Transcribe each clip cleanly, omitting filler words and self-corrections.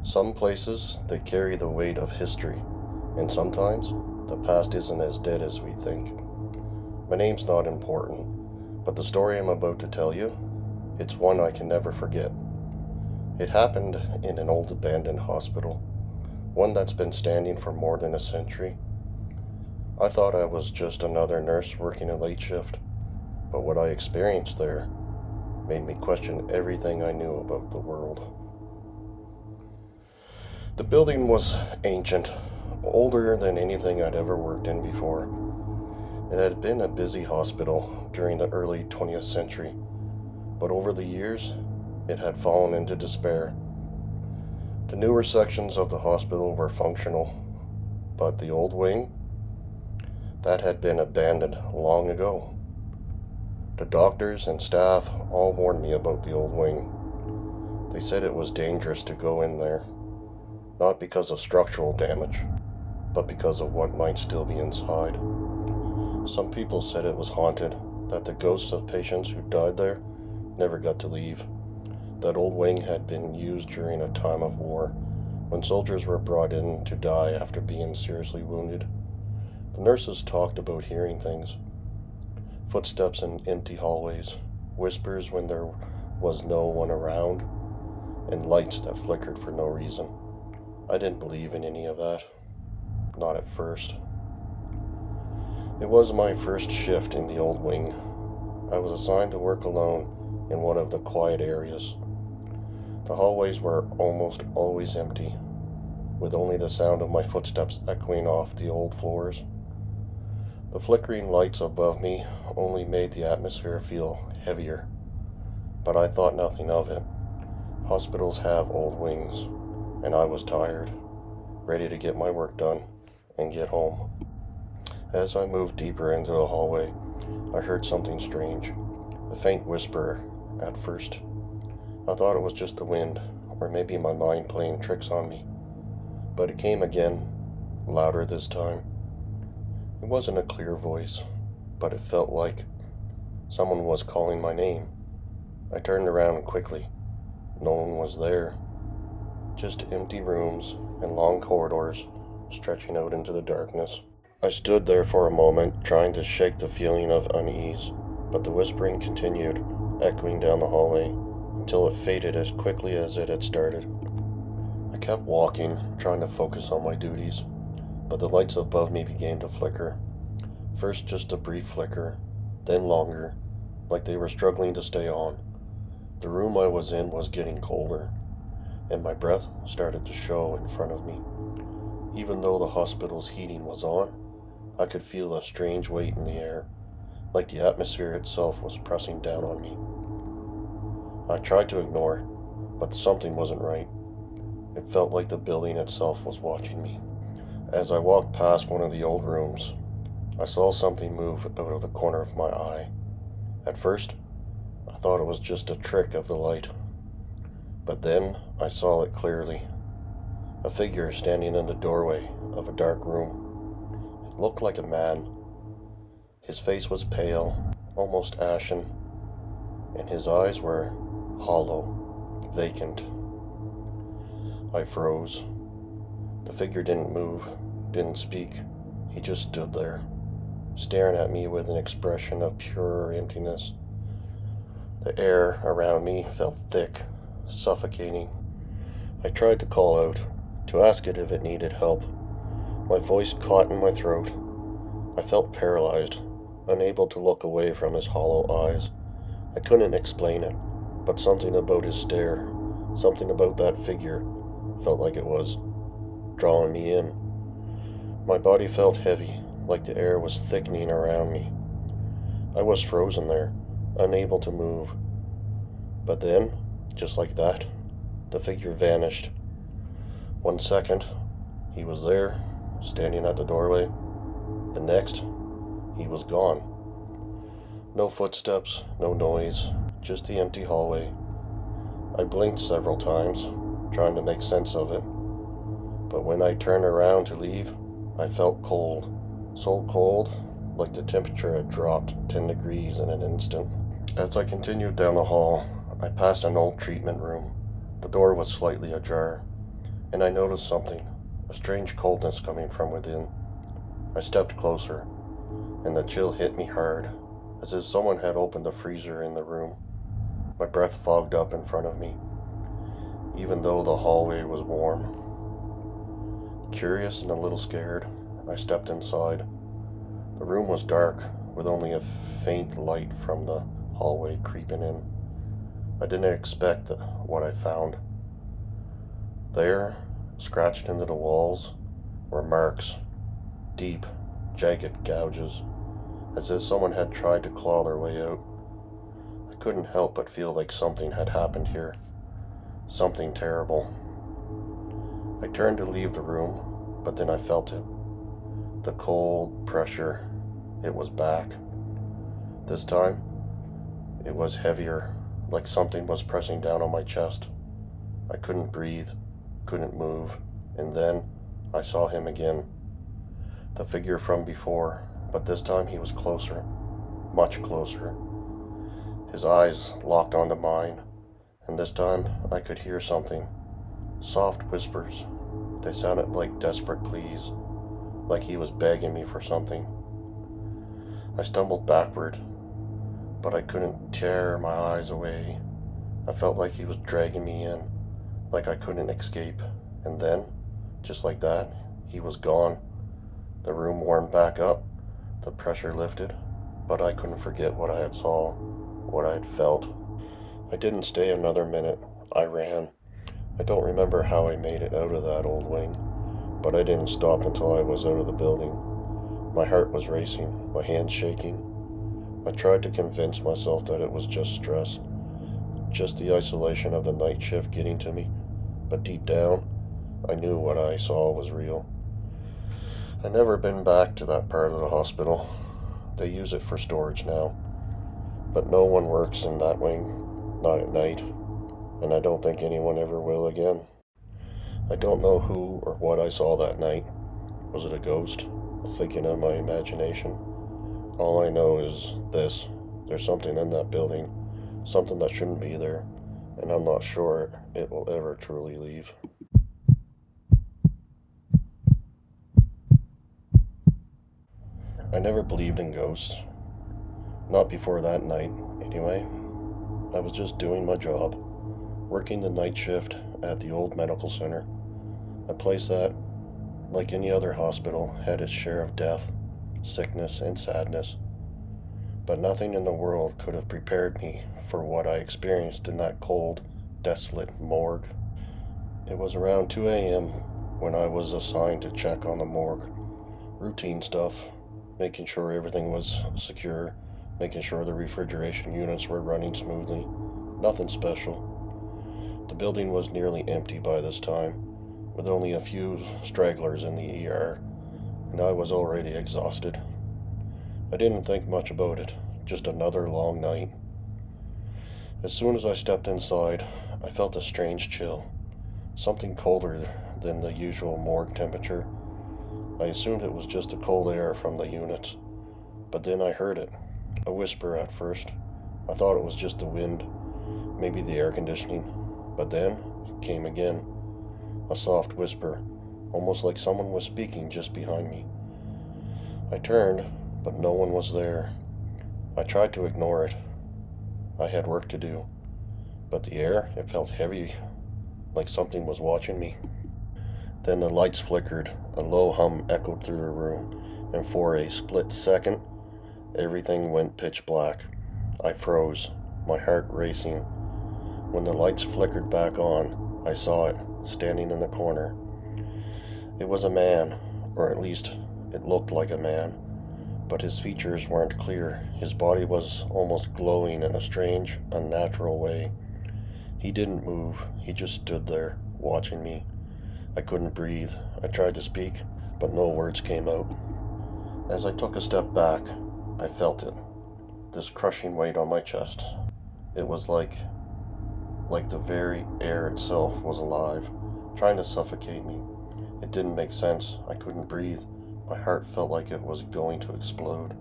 Some places, they carry the weight of history, and sometimes the past isn't as dead as we think. My name's not important, but the story I'm about to tell you, it's one I can never forget. It happened in an old abandoned hospital, one that's been standing for more than a century. I thought I was just another nurse working a late shift, but what I experienced there made me question everything I knew about the world. The building was ancient, older than anything I'd ever worked in before. It had been a busy hospital during the early 20th century, but over the years, it had fallen into despair. The newer sections of the hospital were functional, but the old wing, that had been abandoned long ago. The doctors and staff all warned me about the old wing. They said it was dangerous to go in there, not because of structural damage, but because of what might still be inside. Some people said it was haunted, that the ghosts of patients who died there never got to leave. That old wing had been used during a time of war, when soldiers were brought in to die after being seriously wounded. The nurses talked about hearing things, footsteps in empty hallways, whispers when there was no one around, and lights that flickered for no reason. I didn't believe in any of that. Not at first. It was my first shift in the old wing. I was assigned to work alone in one of the quiet areas. The hallways were almost always empty, with only the sound of my footsteps echoing off the old floors. The flickering lights above me only made the atmosphere feel heavier, but I thought nothing of it. Hospitals have old wings, and I was tired, ready to get my work done and get home. As I moved deeper into the hallway, I heard something strange, a faint whisper at first. I thought it was just the wind, or maybe my mind playing tricks on me. But it came again, louder this time. It wasn't a clear voice, but it felt like someone was calling my name. I turned around quickly. No one was there. Just empty rooms and long corridors stretching out into the darkness. I stood there for a moment, trying to shake the feeling of unease, but the whispering continued, echoing down the hallway, until it faded as quickly as it had started. I kept walking, trying to focus on my duties, but the lights above me began to flicker. First just a brief flicker, then longer, like they were struggling to stay on. The room I was in was getting colder, and my breath started to show in front of me. Even though the hospital's heating was on, I could feel a strange weight in the air, like the atmosphere itself was pressing down on me. I tried to ignore it, but something wasn't right. It felt like the building itself was watching me. As I walked past one of the old rooms, I saw something move out of the corner of my eye. At first, I thought it was just a trick of the light. But then I saw it clearly. A figure standing in the doorway of a dark room. It looked like a man. His face was pale, almost ashen, and his eyes were hollow, vacant. I froze. The figure didn't move, didn't speak. He just stood there, staring at me with an expression of pure emptiness. The air around me felt thick, suffocating. I tried to call out, to ask it if it needed help. My voice caught in my throat. I felt paralyzed, unable to look away from his hollow eyes. I couldn't explain it, but something about his stare, something about that figure, felt like it was drawing me in. My body felt heavy, like the air was thickening around me. I was frozen there, unable to move. But then, just like that, the figure vanished. 1 second, he was there, standing at the doorway. The next, he was gone. No footsteps, no noise, just the empty hallway. I blinked several times, trying to make sense of it. But when I turned around to leave, I felt cold. So cold, like the temperature had dropped 10 degrees in an instant. As I continued down the hall, I passed an old treatment room. The door was slightly ajar. and I noticed something, a strange coldness coming from within. I stepped closer, and the chill hit me hard, as if someone had opened the freezer in the room. My breath fogged up in front of me, even though the hallway was warm. Curious and a little scared, I stepped inside. The room was dark, with only a faint light from the hallway creeping in. I didn't expect what I found. There, scratched into the walls, were marks, deep, jagged gouges, as if someone had tried to claw their way out. I couldn't help but feel like something had happened here, something terrible. I turned to leave the room, but then I felt it. The cold pressure, it was back. This time, it was heavier, like something was pressing down on my chest. I couldn't breathe, couldn't move, and then I saw him again. The figure from before, but this time he was closer, much closer. His eyes locked onto mine, and this time I could hear something. Soft whispers. They sounded like desperate pleas, like he was begging me for something. I stumbled backward, but I couldn't tear my eyes away. I felt like he was dragging me in, like I couldn't escape. And then, just like that, he was gone. The room warmed back up, the pressure lifted, but I couldn't forget what I had saw, what I had felt. I didn't stay another minute. I ran. I don't remember how I made it out of that old wing, but I didn't stop until I was out of the building. My heart was racing, my hands shaking. I tried to convince myself that it was just stress, just the isolation of the night shift getting to me, but deep down, I knew what I saw was real. I've never been back to that part of the hospital. They use it for storage now, but no one works in that wing, not at night, and I don't think anyone ever will again. I don't know who or what I saw that night. Was it a ghost, a figment of my imagination? All I know is this: there's something in that building, something that shouldn't be there, and I'm not sure it will ever truly leave. I never believed in ghosts. Not before that night, anyway. I was just doing my job, working the night shift at the old medical center, a place that, like any other hospital, had its share of death, sickness, and sadness. But nothing in the world could have prepared me for what I experienced in that cold, desolate morgue. It was around 2 a.m. when I was assigned to check on the morgue. Routine stuff, making sure everything was secure, making sure the refrigeration units were running smoothly. Nothing special. The building was nearly empty by this time, with only a few stragglers in the ER, and I was already exhausted. I didn't think much about it, just another long night. As soon as I stepped inside, I felt a strange chill, something colder than the usual morgue temperature. I assumed it was just the cold air from the units, but then I heard it, a whisper at first. I thought it was just the wind, maybe the air conditioning, but then it came again, a soft whisper, almost like someone was speaking just behind me. I turned, but no one was there. I tried to ignore it. I had work to do, but the air, it felt heavy, like something was watching me. Then the lights flickered, a low hum echoed through the room, and for a split second, everything went pitch black. I froze, my heart racing. When the lights flickered back on, I saw it, standing in the corner. It was a man, or at least it looked like a man, but his features weren't clear. His body was almost glowing in a strange, unnatural way. He didn't move, he just stood there, watching me. I couldn't breathe. I tried to speak, but no words came out. As I took a step back, I felt it, this crushing weight on my chest. It was like the very air itself was alive, trying to suffocate me. It didn't make sense. I couldn't breathe. My heart felt like it was going to explode.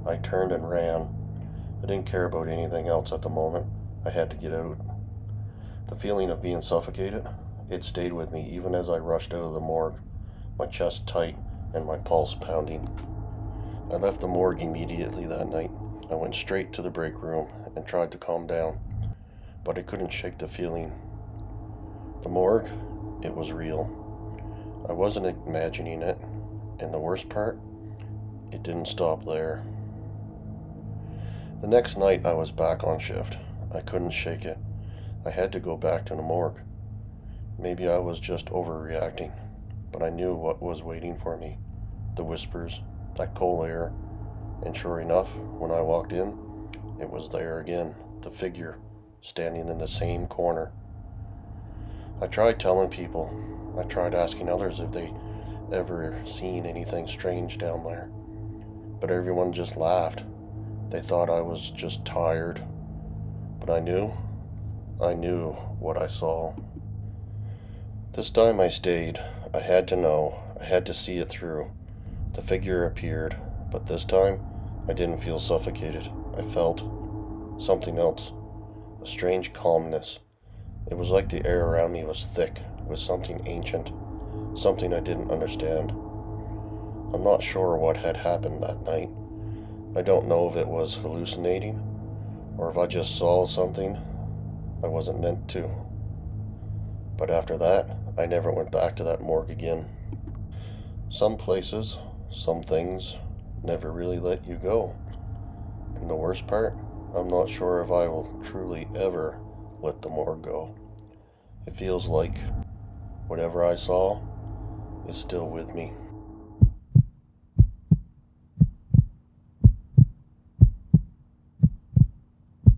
I turned and ran. I didn't care about anything else at the moment. I had to get out. The feeling of being suffocated, It stayed with me even as I rushed out of the morgue, my chest tight and my pulse pounding. I left the morgue immediately that night. I went straight to the break room and tried to calm down, but I couldn't shake the feeling. The morgue, it was real. I wasn't imagining it, and the worst part, it didn't stop there. The next night I was back on shift. I couldn't shake it. I had to go back to the morgue. Maybe I was just overreacting, but I knew what was waiting for me. The whispers, that cold air, and sure enough, when I walked in, it was there again, the figure, standing in the same corner. I tried telling people. I tried asking others if they ever seen anything strange down there, but everyone just laughed. They thought I was just tired, but I knew what I saw. This time I stayed. I had to know. I had to see it through. The figure appeared, but this time I didn't feel suffocated. I felt something else, a strange calmness. It was like the air around me was thick with something ancient, something I didn't understand. I'm not sure what had happened that night. I don't know if it was hallucinating or if I just saw something I wasn't meant to. But after that, I never went back to that morgue again. Some places, some things, never really let you go. And the worst part, I'm not sure if I will truly ever let the morgue go. It feels like whatever I saw is still with me.